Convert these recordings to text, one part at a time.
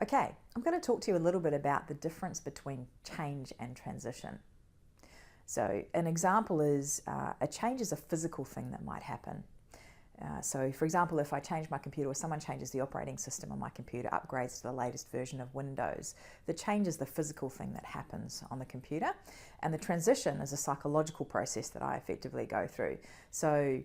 Okay, I'm going to talk to you a little bit about the difference between change and transition. So an example is a change is a physical thing that might happen. So for example, if I change my computer or someone changes the operating system on my computer, upgrades to the latest version of Windows, the change is the physical thing that happens on the computer, and the transition is a psychological process that I effectively go through. So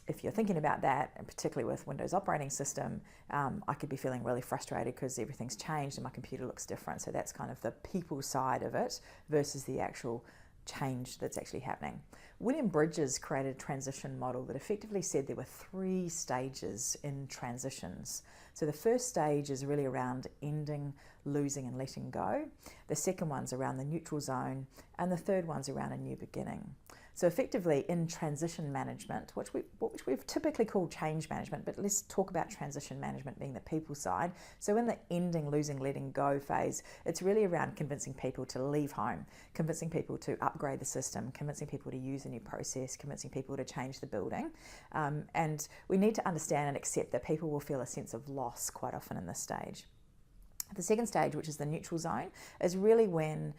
if you're thinking about that, and particularly with Windows operating system, I could be feeling really frustrated because everything's changed and my computer looks different. So that's kind of the people side of it versus the actual change that's actually happening. William Bridges created a transition model that effectively said there were 3 stages in transitions. So the first stage is really around ending, losing and letting go. The second one's around the neutral zone, and the third one's around a new beginning. So effectively in transition management, which we've typically called change management, but let's talk about transition management being the people side. So in the ending, losing, letting go phase, it's really around convincing people to leave home, convincing people to upgrade the system, convincing people to use a new process, convincing people to change the building. And we need to understand and accept that people will feel a sense of loss quite often in this stage. The second stage, which is the neutral zone, is really when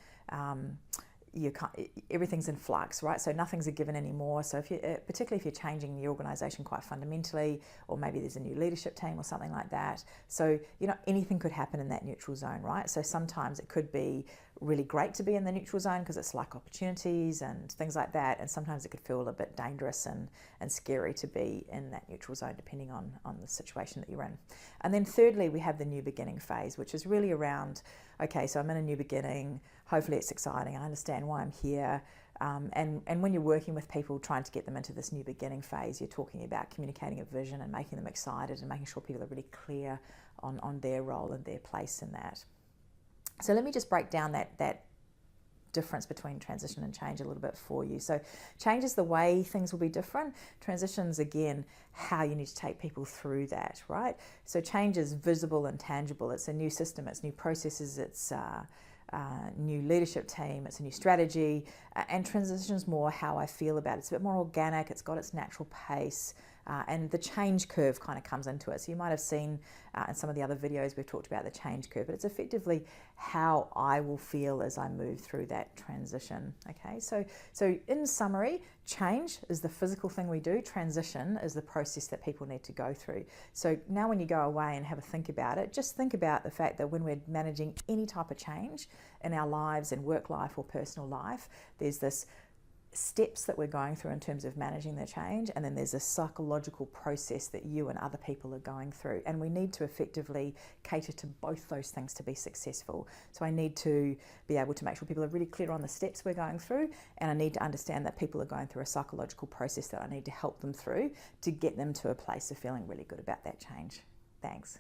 everything's in flux, right? So nothing's a given anymore. So particularly if you're changing the organisation quite fundamentally, or maybe there's a new leadership team or something like that. So anything could happen in that neutral zone, right? So sometimes it could be really great to be in the neutral zone because it's like opportunities and things like that, and sometimes it could feel a bit dangerous and scary to be in that neutral zone depending on the situation that you're in. And then thirdly, we have the new beginning phase, which is really around, okay, so I'm in a new beginning, hopefully it's exciting, I understand why I'm here, and when you're working with people trying to get them into this new beginning phase, you're talking about communicating a vision and making them excited and making sure people are really clear on their role and their place in that. So let me just break down that difference between transition and change a little bit for you. So change is the way things will be different. Transition's, again, how you need to take people through that, right? So change is visible and tangible. It's a new system, it's new processes, it's new leadership team, it's a new strategy, and transition's more how I feel about it. It's a bit more organic, it's got its natural pace, and the change curve kind of comes into it. So you might have seen in some of the other videos we've talked about the change curve, but it's effectively how I will feel as I move through that transition. Okay, so in summary, change is the physical thing we do, transition is the process that people need to go through. So now when you go away and have a think about it, just think about the fact that when we're managing any type of change in our lives, in work life or personal life, there's this steps that we're going through in terms of managing the change, and then there's a psychological process that you and other people are going through, and we need to effectively cater to both those things to be successful. So I need to be able to make sure people are really clear on the steps we're going through, and I need to understand that people are going through a psychological process that I need to help them through to get them to a place of feeling really good about that change. Thanks.